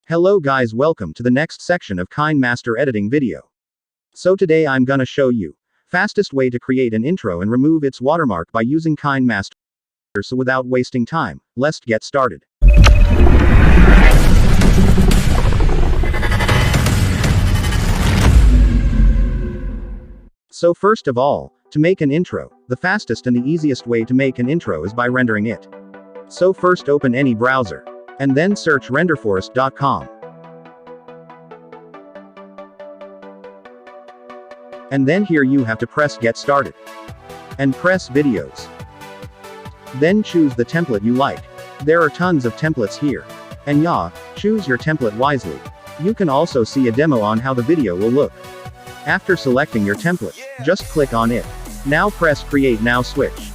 Hello guys, welcome to the next section of KineMaster editing video. So today I'm gonna show you fastest way to create an intro and remove its watermark by using KineMaster. So without wasting time, let's get started. So first of all, to make an intro, the fastest and the easiest way to make an intro is by rendering it. So first open any browser, and then search renderforest.com. And then here you have to press get started. And press videos. Then choose the template you like. There are tons of templates here. And yeah, choose your template wisely. You can also see a demo on how the video will look. After selecting your template, just click on it. Now press create now switch.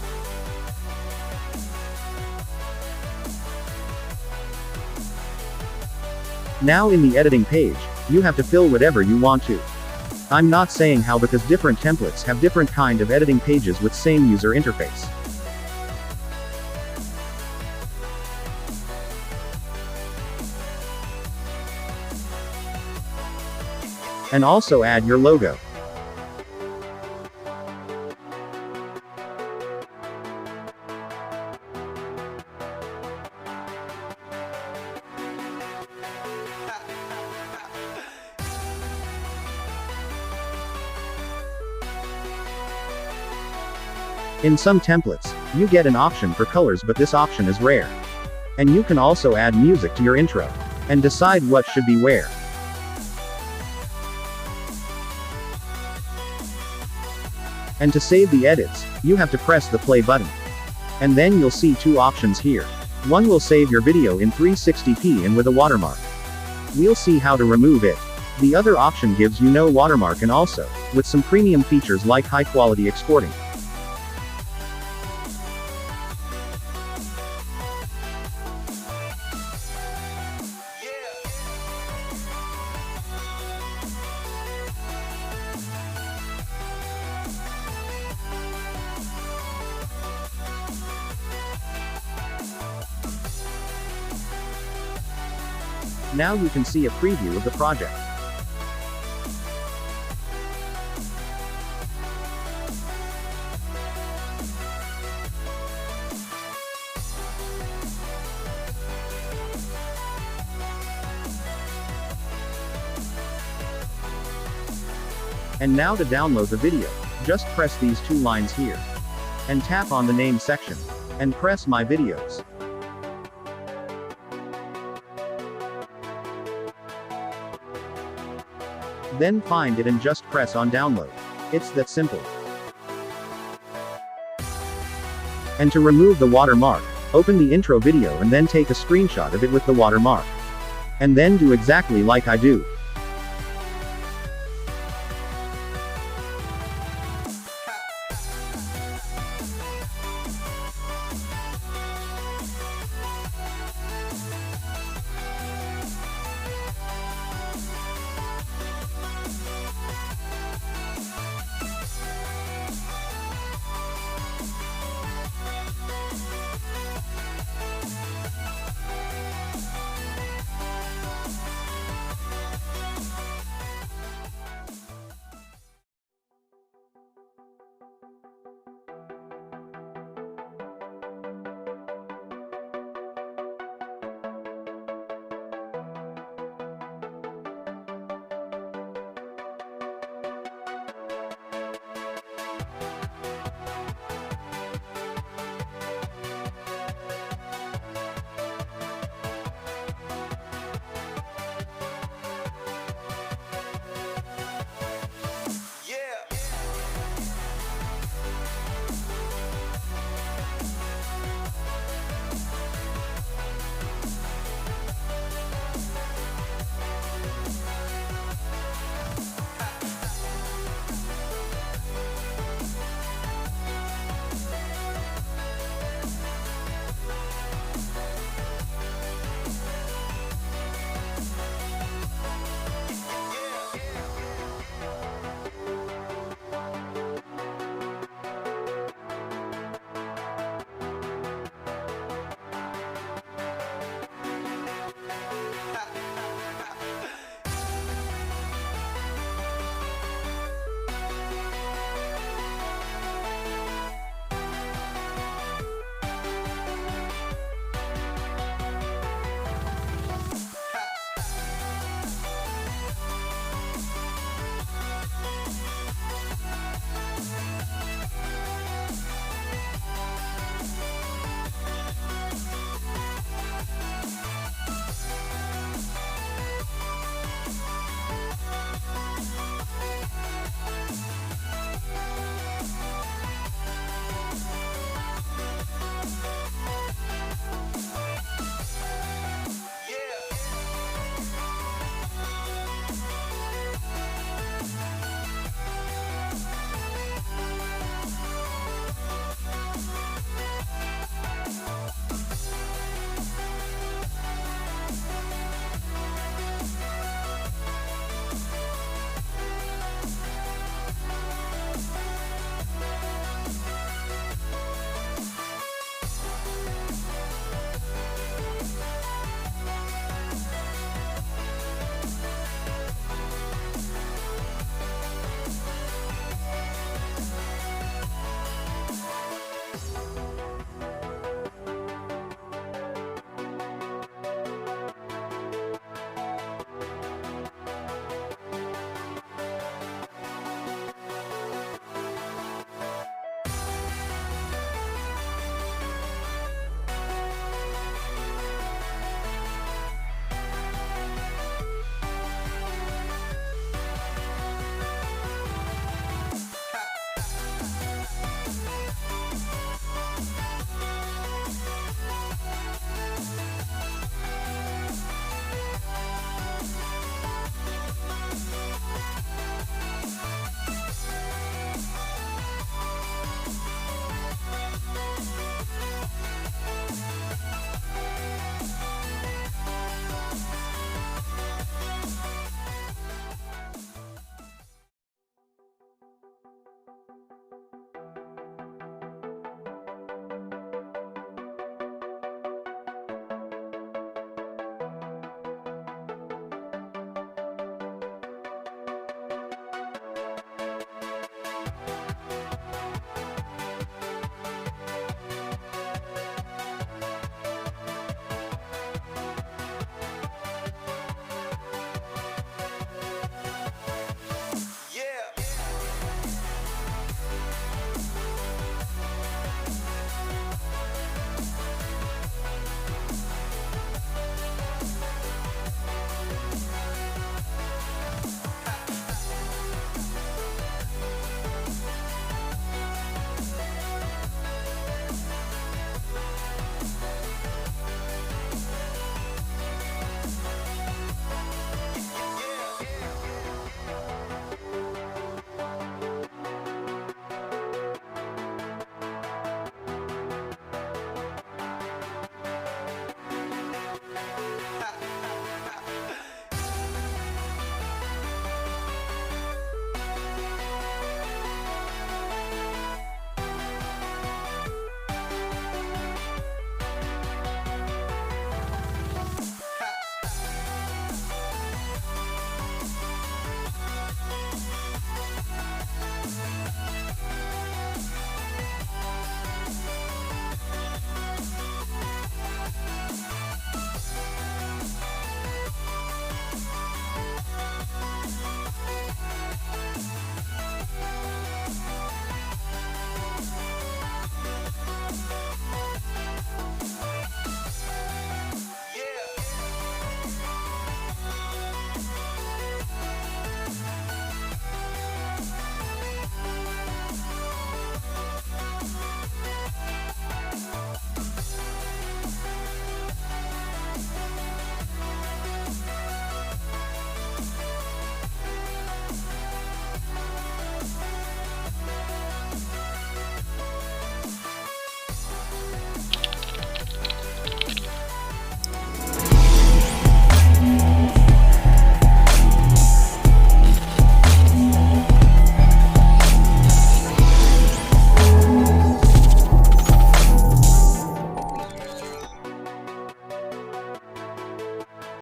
Now in the editing page, you have to fill whatever you want to. I'm not saying how because different templates have different kind of editing pages with same user interface. And also add your logo. In some templates, you get an option for colors, but this option is rare. And you can also add music to your intro, and decide what should be where. And to save the edits, you have to press the play button. And then you'll see two options here. One will save your video in 360p and with a watermark. We'll see how to remove it. The other option gives you no watermark and also, with some premium features like high quality exporting. Now you can see a preview of the project. And now to download the video, just press these two lines here. And tap on the name section. And press my videos. Then find it and just press on download. It's that simple. And to remove the watermark, open the intro video and then take a screenshot of it with the watermark. And then do exactly like I do.